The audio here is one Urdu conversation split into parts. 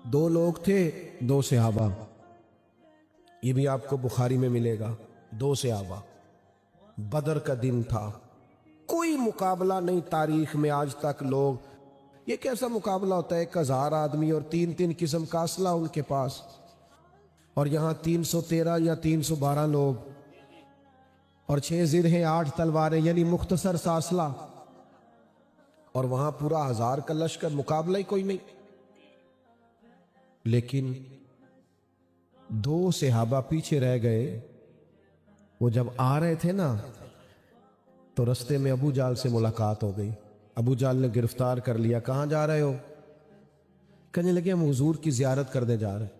دو لوگ تھے، دو صحابہ، یہ بھی آپ کو بخاری میں ملے گا، دو صحابہ، بدر کا دن تھا، کوئی مقابلہ نہیں تاریخ میں آج تک. لوگ یہ کیسا مقابلہ ہوتا ہے، 1000 آدمی اور تین تین قسم کا اسلحہ ان کے پاس، اور یہاں 313 یا 312 لوگ اور 6 زرہیں 8 تلواریں، یعنی مختصر سا اسلحہ، اور وہاں پورا 1000 کا لشکر، مقابلہ ہی کوئی نہیں. لیکن دو صحابہ پیچھے رہ گئے. وہ جب آ رہے تھے نا تو رستے میں ابو جال سے ملاقات ہو گئی. ابو جال نے گرفتار کر لیا. کہاں جا رہے ہو؟ کہنے لگے ہم حضور کی زیارت کرنے جا رہے ہیں.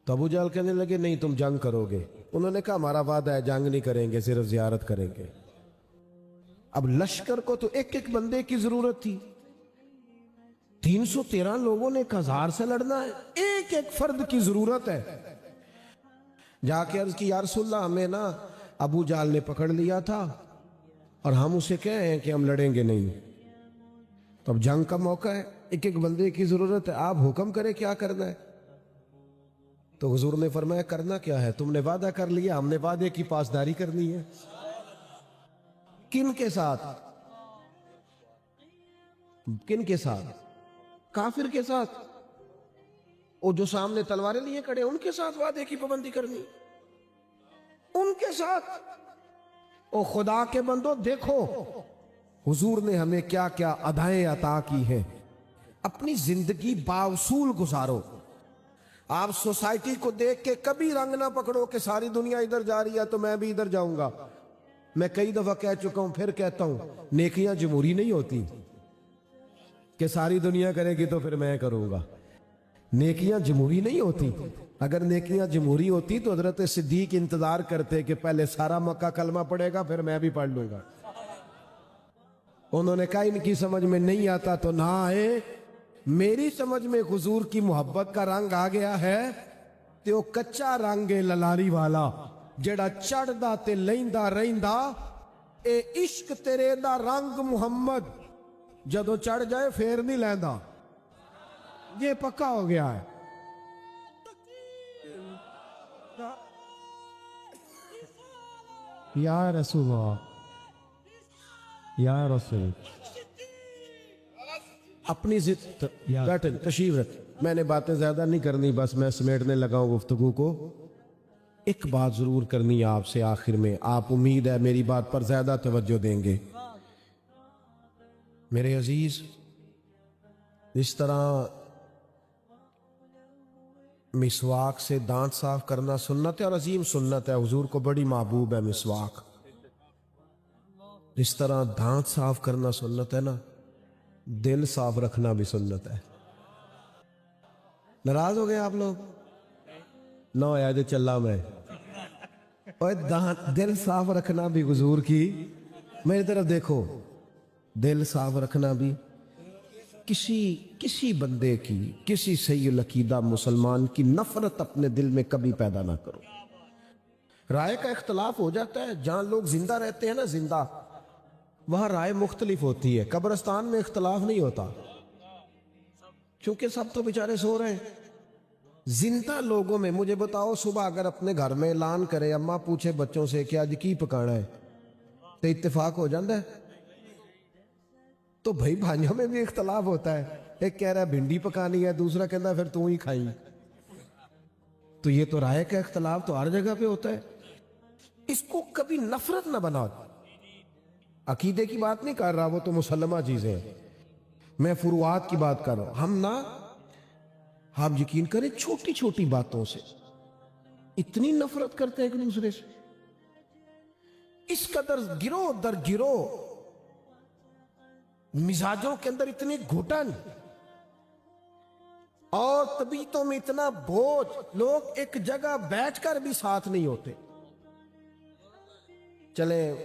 تو ابو جال کہنے لگے نہیں تم جنگ کرو گے. انہوں نے کہا ہمارا وعدہ ہے جنگ نہیں کریں گے، صرف زیارت کریں گے. اب لشکر کو تو ایک ایک بندے کی ضرورت تھی. 313 لوگوں نے 1000 سے لڑنا ہے، ایک ایک فرد کی ضرورت ہے. جا کے عرض کی یا رسول اللہ ہمیں نا ابو جال نے پکڑ لیا تھا اور ہم اسے کہے ہیں کہ ہم لڑیں گے نہیں. تو اب جنگ کا موقع ہے، ایک ایک بندے کی ضرورت ہے، آپ حکم کرے کیا کرنا ہے. تو حضور نے فرمایا کرنا کیا ہے، تم نے وعدہ کر لیا، ہم نے وعدے کی پاسداری کرنی ہے. کن کے ساتھ؟ کن کے ساتھ؟ کافر کے ساتھ. وہ جو سامنے تلواریں لیے کھڑے ان کے ساتھ وعدے کی پابندی کرنی، ان کے ساتھ. او خدا کے بندو دیکھو حضور نے ہمیں کیا کیا ادائیں عطا کی ہیں. اپنی زندگی باوصول گزارو. آپ سوسائٹی کو دیکھ کے کبھی رنگ نہ پکڑو کہ ساری دنیا ادھر جا رہی ہے تو میں بھی ادھر جاؤں گا. میں کئی دفعہ کہہ چکا ہوں، پھر کہتا ہوں، نیکیاں جمہوری نہیں ہوتی کہ ساری دنیا کرے گی تو پھر میں کروں گا. نیکیاں جمہوری نہیں ہوتی. اگر نیکیاں جمہوری ہوتی تو حضرت صدیق انتظار کرتے کہ پہلے سارا مکہ کلمہ پڑھے گا پھر میں بھی پڑھ لوں گا. انہوں نے کہا ان کی سمجھ میں نہیں آتا تو نہ آئے، میری سمجھ میں حضور کی محبت کا رنگ آ گیا ہے تے وہ کچا رنگ ہے للاری والا جڑا چڑھدا تے لیندا رہندا. اے عشق تیرے دا رنگ محمد جدو چڑھ جائے پھر نہیں لیندا. یہ پکا ہو گیا ہے. یا رسول اللہ، یا رسول. اپنی ضد بیٹھیں، تشریف رکھ. میں نے باتیں زیادہ نہیں کرنی، بس میں سمیٹنے لگا ہوں گفتگو کو. ایک بات ضرور کرنی ہے آپ سے آخر میں، آپ امید ہے میری بات پر زیادہ توجہ دیں گے. میرے عزیز، اس طرح مسواک سے دانت صاف کرنا سنت ہے اور عظیم سنت ہے، حضور کو بڑی محبوب ہے مسواک. اس طرح دانت صاف کرنا سنت ہے نا، دل صاف رکھنا بھی سنت ہے. ناراض ہو گئے آپ لوگ؟ نہ ہویا جو چلا میں. اور دل صاف رکھنا بھی حضور کی، میری طرف دیکھو، دل صاف رکھنا بھی کسی بندے کی، کسی سیء العقیدہ مسلمان کی نفرت اپنے دل میں کبھی پیدا نہ کرو. رائے کا اختلاف ہو جاتا ہے، جہاں لوگ زندہ رہتے ہیں نا، زندہ، وہاں رائے مختلف ہوتی ہے. قبرستان میں اختلاف نہیں ہوتا کیونکہ سب تو بیچارے سو رہے ہیں. زندہ لوگوں میں مجھے بتاؤ، صبح اگر اپنے گھر میں اعلان کرے، اماں پوچھے بچوں سے کہ آج کی پکانا ہے، تو اتفاق ہو جاتا ہے. تو بھائی بھائیوں میں بھی اختلاف ہوتا ہے. ایک کہہ رہا ہے بھنڈی پکانی ہے، دوسرا کہتا ہے پھر تو ہی کھائیں. تو یہ تو رائے کا اختلاف تو ہر جگہ پہ ہوتا ہے. اس کو کبھی نفرت نہ بناؤ. عقیدے کی بات نہیں کر رہا، وہ تو مسلمہ چیزیں ہیں، میں فروعات کی بات کر رہا ہوں. ہم نا، آپ یقین کریں چھوٹی چھوٹی باتوں سے اتنی نفرت کرتے ہیں ایک دوسرے سے، اس قدر گروہ در گروہ مزاجوں کے اندر اتنی گھٹن اور طبیعتوں میں اتنا بوجھ، لوگ ایک جگہ بیٹھ کر بھی ساتھ نہیں ہوتے. چلیں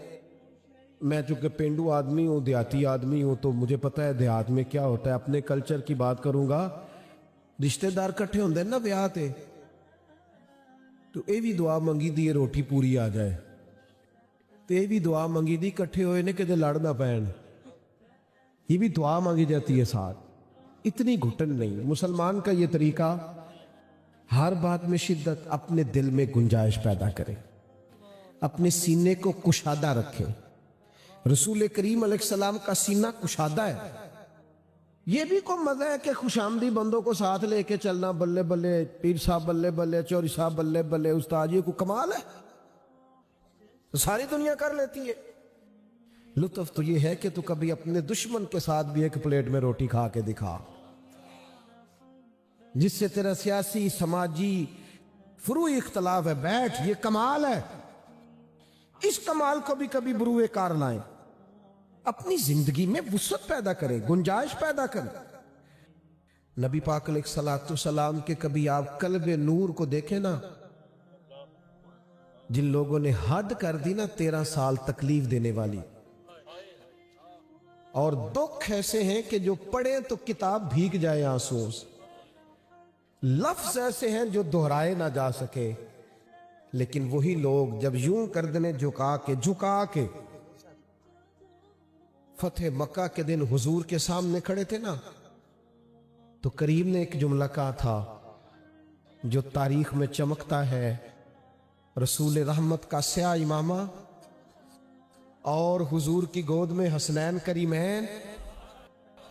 میں چونکہ پینڈو آدمی ہوں، دیہاتی آدمی ہوں، تو مجھے پتہ ہے دیہات میں کیا ہوتا ہے. اپنے کلچر کی بات کروں گا. رشتہ دار کٹھے ہوندے نا بیاہ تے، تو اے بھی دعا منگی دی روٹی پوری آ جائے، تو اے بھی دعا منگی دی کٹھے ہوئے نے کہ لڑ نہ پین. یہ بھی دعا مانگی جاتی ہے ساتھ. اتنی گھٹن نہیں. مسلمان کا یہ طریقہ ہر بات میں شدت، اپنے دل میں گنجائش پیدا کرے، اپنے سینے کو کشادہ رکھے. رسول کریم علیہ السلام کا سینہ کشادہ ہے. یہ بھی کوئی مزہ ہے کہ خوشامدی بندوں کو ساتھ لے کے چلنا، بلے بلے پیر صاحب بلے بلے، چوری صاحب بلے بلے، استاد یہ کو کمال ہے، ساری دنیا کر لیتی ہے. لطف تو یہ ہے کہ تو کبھی اپنے دشمن کے ساتھ بھی ایک پلیٹ میں روٹی کھا کے دکھا، جس سے تیرا سیاسی سماجی فروعی اختلاف ہے، بیٹھ، یہ کمال ہے. اس کمال کو بھی کبھی بروئے کار لائیں، اپنی زندگی میں وسعت پیدا کریں، گنجائش پیدا کریں. نبی پاک علیہ الصلوۃ والسلام کے کبھی آپ قلب نور کو دیکھیں نا، جن لوگوں نے حد کر دی نا 13 سال تکلیف دینے والی، اور دکھ ایسے ہیں کہ جو پڑھیں تو کتاب بھیگ جائے آنسوؤں سے، لفظ ایسے ہیں جو دہرائے نہ جا سکے. لیکن وہی لوگ جب یوں گردنیں جھکا کے فتح مکہ کے دن حضور کے سامنے کھڑے تھے نا، تو کریم نے ایک جملہ کہا تھا جو تاریخ میں چمکتا ہے. رسول رحمت کا سیاہ امامہ اور حضور کی گود میں حسنین کریمین،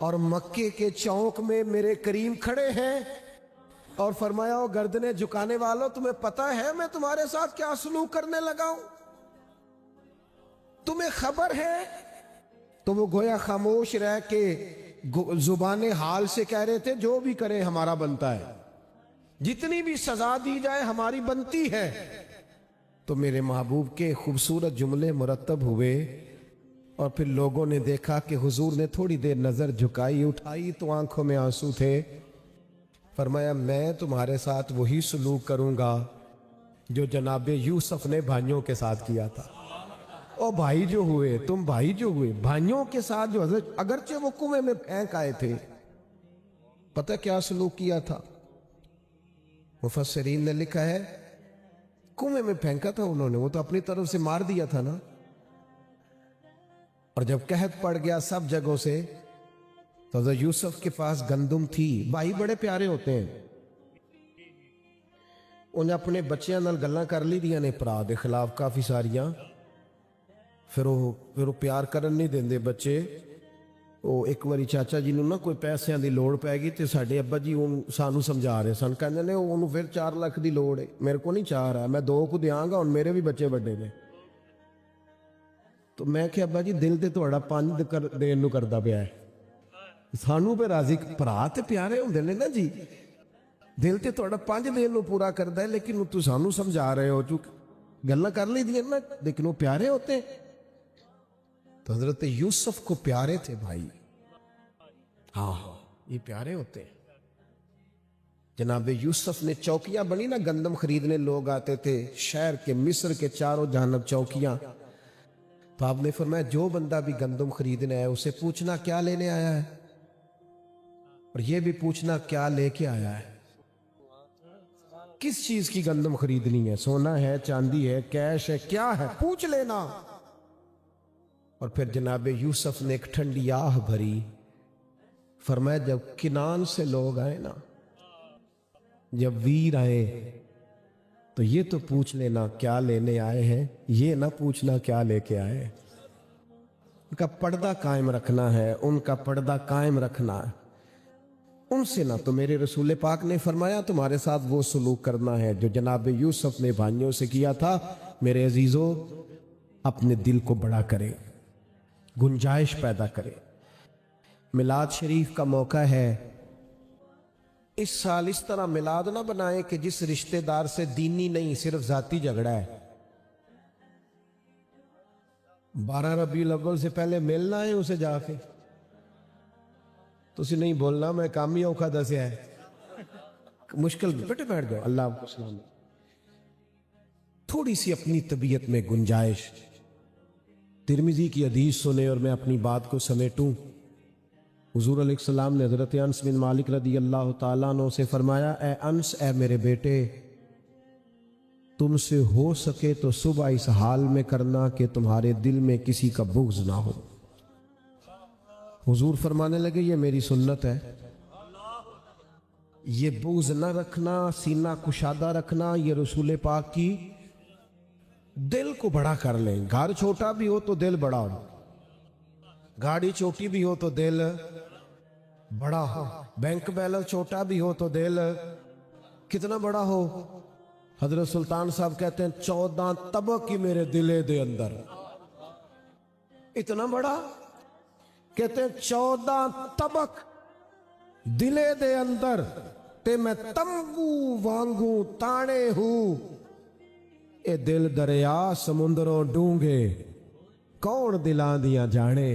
اور مکے کے چوک میں میرے کریم کھڑے ہیں، اور فرمایا او گردنیں جھکانے والوں، تمہیں پتہ ہے میں تمہارے ساتھ کیا سلوک کرنے لگا ہوں؟ تمہیں خبر ہے؟ تو وہ گویا خاموش رہ کے زبان حال سے کہہ رہے تھے جو بھی کریں ہمارا بنتا ہے، جتنی بھی سزا دی جائے ہماری بنتی ہے. تو میرے محبوب کے خوبصورت جملے مرتب ہوئے، اور پھر لوگوں نے دیکھا کہ حضور نے تھوڑی دیر نظر جھکائی، اٹھائی تو آنکھوں میں آنسو تھے. فرمایا میں تمہارے ساتھ وہی سلوک کروں گا جو جناب یوسف نے بھائیوں کے ساتھ کیا تھا. او بھائی جو ہوئے، تم بھائی جو ہوئے، بھائیوں کے ساتھ جو حضرت، اگرچہ وہ کنویں میں پھینک آئے تھے، پتہ کیا سلوک کیا تھا؟ مفسرین نے لکھا ہے کنویں میں پھینکا تھا انہوں نے، وہ تو اپنی طرف سے مار دیا تھا نا. اور جب قحط پڑ گیا سب جگہوں سے، تو حضرت یوسف کے پاس گندم تھی. بھائی بڑے پیارے ہوتے ہیں، انہیں اپنے بچیاں نال گلاں کر لی دیاں نے پرا دے خلاف کافی ساریاں، پھر وہ پیار کرن نہیں دیندے بچے. وہ ایک واری چاچا جی نوں نا کوئی پیسیاں دی لوڑ پੈ گئی تے ساڈے ابا جی سانوں سمجھا رہے سن، کہندے نے انہوں پھر 4 لاکھ دی لوڑ ہے، میرے کو نہیں 4 ہے، میں 2 کو دیاں گا، ہن میرے بھی بچے بڑے نے. تو میں کہ ابا جی دل تے تہاڈا 5 دین نوں کردا پیا ہے، سانوں پہ راضی. بھرا تے پیارے ہوندے نے نا جی، دل تے تہاڈا 5 دین نوں پورا کردا ہے، لیکن تو سانوں سمجھا رہے ہو، چونکہ گلاں کر لی دیاں نا، لیکن وہ پیارے ہوتے ہیں. تو حضرت یوسف کو پیارے تھے بھائی، ہاں یہ پیارے ہوتے ہیں. جناب یوسف نے چوکیاں بنی نا، گندم خریدنے لوگ آتے تھے شہر کے، مصر کے چاروں جانب چوکیاں. تو آپ نے فرمایا جو بندہ بھی گندم خریدنے آیا اسے پوچھنا کیا لینے آیا ہے، اور یہ بھی پوچھنا کیا لے کے آیا ہے. کس چیز کی گندم خریدنی ہے، سونا ہے، چاندی ہے، کیش ہے، کیا ہے، پوچھ لینا. اور پھر جناب یوسف نے ایک ٹھنڈی آہ بھری. فرمایا جب کنان سے لوگ آئے نا، جب ویر آئے، تو یہ تو پوچھ لینا کیا لینے آئے ہیں، یہ نہ پوچھنا کیا لے کے آئے. ان کا پردہ قائم رکھنا ہے، ان کا پردہ قائم رکھنا ہے ان سے نہ. تو میرے رسول پاک نے فرمایا تمہارے ساتھ وہ سلوک کرنا ہے جو جناب یوسف نے بھائیوں سے کیا تھا. میرے عزیزو، اپنے دل کو بڑا کرے، گنجائش پیدا کرے. میلاد شریف کا موقع ہے، اس سال اس طرح میلاد نہ بنائیں کہ جس رشتہ دار سے دینی نہیں صرف ذاتی جھگڑا ہے. 12 ربیع الاول سے پہلے ملنا ہے اسے جا کے، تو اسے نہیں بولنا میں کام ہی اوکھا دسیا ہے، مشکل بیٹھے بیٹھ جاؤ. اللہ آپ کو سلام. تھوڑی سی اپنی طبیعت میں گنجائش. ترمذی کی حدیث سنے اور میں اپنی بات کو سمیٹوں. حضور علیہ السلام نے حضرت انس بن مالک رضی اللہ تعالیٰ عنہ سے فرمایا، اے انس، اے میرے بیٹے، تم سے ہو سکے تو صبح اس حال میں کرنا کہ تمہارے دل میں کسی کا بغض نہ ہو. حضور فرمانے لگے یہ میری سنت ہے. یہ بغض نہ رکھنا، سینہ کشادہ رکھنا، یہ رسول پاک کی دل کو بڑا کر لیں۔ گھر چھوٹا بھی ہو تو دل بڑا ہو، گاڑی چھوٹی بھی ہو تو دل بڑا ہو، بینک بیلنس چھوٹا بھی ہو تو دل کتنا بڑا ہو۔ حضرت سلطان صاحب کہتے ہیں 14 طبق ہی میرے دلے دے اندر، اتنا بڑا، کہتے ہیں 14 طبق دلے دے اندر تے میں تمبو وانگوں تانے ہوں، اے دل دریا سمندروں ڈونگے کون دلاں دیا جانے۔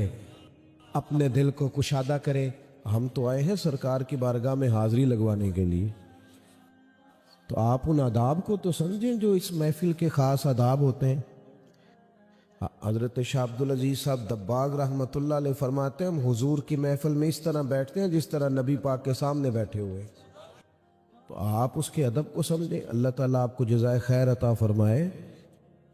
اپنے دل کو کشادہ کرے۔ ہم تو آئے ہیں سرکار کی بارگاہ میں حاضری لگوانے کے لیے، تو آپ ان آداب کو تو سمجھیں جو اس محفل کے خاص آداب ہوتے ہیں۔ حضرت شاہ عبدالعزیز صاحب دباغ رحمۃ اللہ علیہ فرماتے ہیں ہم حضور کی محفل میں اس طرح بیٹھتے ہیں جس طرح نبی پاک کے سامنے بیٹھے ہوئے، تو آپ اس کے ادب کو سمجھیں۔ اللہ تعالیٰ آپ کو جزائے خیر عطا فرمائے،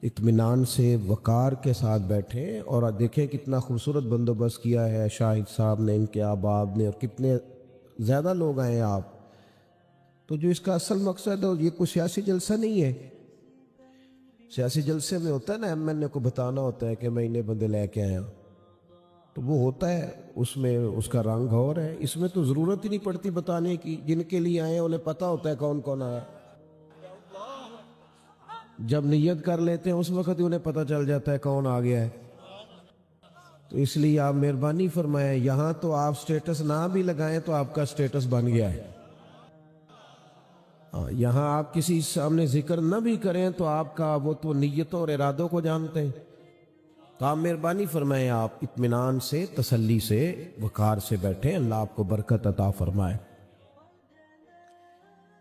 اطمینان سے وقار کے ساتھ بیٹھیں، اور دیکھیں کتنا خوبصورت بندوبست کیا ہے شاہد صاحب نے، ان کے احباب نے، اور کتنے زیادہ لوگ آئے ہیں آپ۔ تو جو اس کا اصل مقصد ہے یہ کوئی سیاسی جلسہ نہیں ہے۔ سیاسی جلسے میں ہوتا ہے نا ایم این اے کو بتانا ہوتا ہے کہ میں انہیں بندے لے کے آیا، تو وہ ہوتا ہے، اس میں اس کا رنگ اور ہے۔ اس میں تو ضرورت ہی نہیں پڑتی بتانے کی، جن کے لیے آئے ہیں انہیں پتہ ہوتا ہے کون کون آیا۔ جب نیت کر لیتے ہیں اس وقت ہی انہیں پتہ چل جاتا ہے کون آ گیا ہے۔ تو اس لیے آپ مہربانی فرمائیں، یہاں تو آپ سٹیٹس نہ بھی لگائیں تو آپ کا سٹیٹس بن گیا ہے۔ یہاں آپ کسی سامنے ذکر نہ بھی کریں تو آپ کا وہ تو نیتوں اور ارادوں کو جانتے ہیں۔ تو آپ مہربانی فرمائیں، آپ اطمینان سے، تسلی سے، وقار سے بیٹھیں، اللہ آپ کو برکت عطا فرمائے۔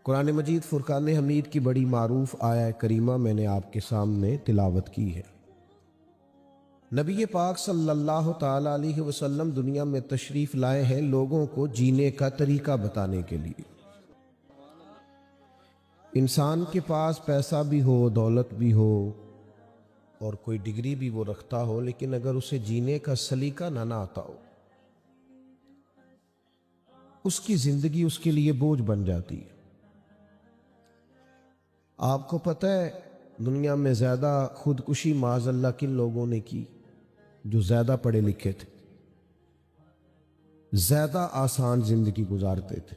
قرآن مجید فرقان حمید کی بڑی معروف آیہ کریمہ میں نے آپ کے سامنے تلاوت کی ہے۔ نبی پاک صلی اللہ تعالی علیہ وسلم دنیا میں تشریف لائے ہیں لوگوں کو جینے کا طریقہ بتانے کے لیے۔ انسان کے پاس پیسہ بھی ہو، دولت بھی ہو، اور کوئی ڈگری بھی وہ رکھتا ہو، لیکن اگر اسے جینے کا سلیقہ نہ آتا ہو، اس کی زندگی اس کے لیے بوجھ بن جاتی ہے۔ آپ کو پتہ ہے دنیا میں زیادہ خودکشی معاذ اللہ کن لوگوں نے کی؟ جو زیادہ پڑھے لکھے تھے، زیادہ آسان زندگی گزارتے تھے۔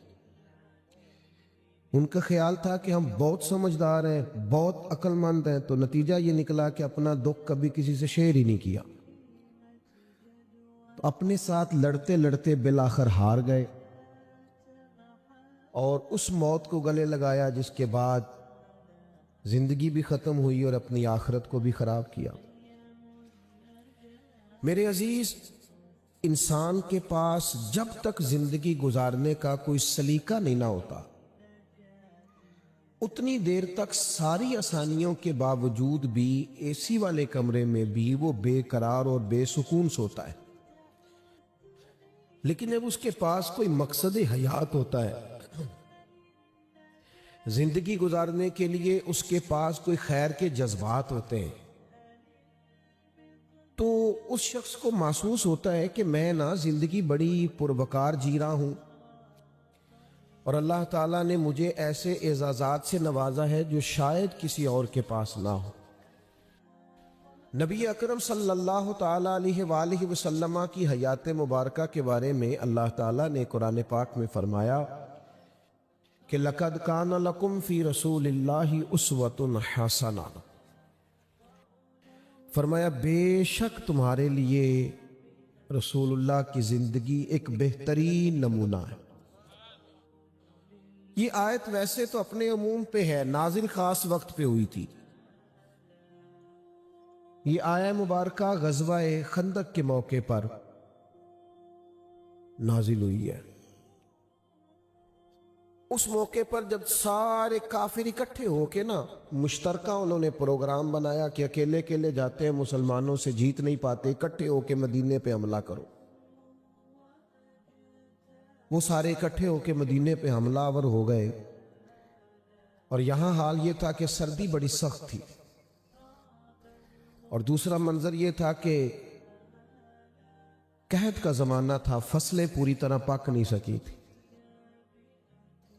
ان کا خیال تھا کہ ہم بہت سمجھدار ہیں، بہت عقل مند ہیں، تو نتیجہ یہ نکلا کہ اپنا دکھ کبھی کسی سے شیئر ہی نہیں کیا، تو اپنے ساتھ لڑتے لڑتے بالآخر ہار گئے، اور اس موت کو گلے لگایا جس کے بعد زندگی بھی ختم ہوئی اور اپنی آخرت کو بھی خراب کیا۔ میرے عزیز، انسان کے پاس جب تک زندگی گزارنے کا کوئی سلیقہ نہیں نہ ہوتا، اتنی دیر تک ساری آسانیوں کے باوجود بھی اے سی والے کمرے میں بھی وہ بے قرار اور بے سکون سوتا ہے۔ لیکن جب اس کے پاس کوئی مقصد حیات ہوتا ہے، زندگی گزارنے کے لیے اس کے پاس کوئی خیر کے جذبات ہوتے ہیں، تو اس شخص کو محسوس ہوتا ہے کہ میں زندگی بڑی پروقار جی رہا ہوں، اور اللہ تعالیٰ نے مجھے ایسے اعزازات سے نوازا ہے جو شاید کسی اور کے پاس نہ ہو۔ نبی اکرم صلی اللہ تعالی علیہ وآلہ وسلم کی حیات مبارکہ کے بارے میں اللہ تعالیٰ نے قرآن پاک میں فرمایا کہ لَقَدْ كَانَ لَكُمْ فِي رَسُولِ اللَّهِ أُسْوَةٌ حَسَنَةٌ، فرمایا بے شک تمہارے لیے رسول اللہ کی زندگی ایک بہترین نمونہ ہے۔ یہ آیت ویسے تو اپنے عموم پہ ہے، نازل خاص وقت پہ ہوئی تھی۔ یہ آیہ مبارکہ غزوہ خندق کے موقع پر نازل ہوئی ہے۔ اس موقع پر جب سارے کافر اکٹھے ہو کے مشترکہ انہوں نے پروگرام بنایا کہ اکیلے اکیلے جاتے ہیں، مسلمانوں سے جیت نہیں پاتے، اکٹھے ہو کے مدینے پہ حملہ کرو۔ وہ سارے اکٹھے ہو کے مدینے پہ حملہ آور ہو گئے، اور یہاں حال یہ تھا کہ سردی بڑی سخت تھی، اور دوسرا منظر یہ تھا کہ قحط کا زمانہ تھا، فصلیں پوری طرح پک نہیں سکی تھی۔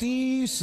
30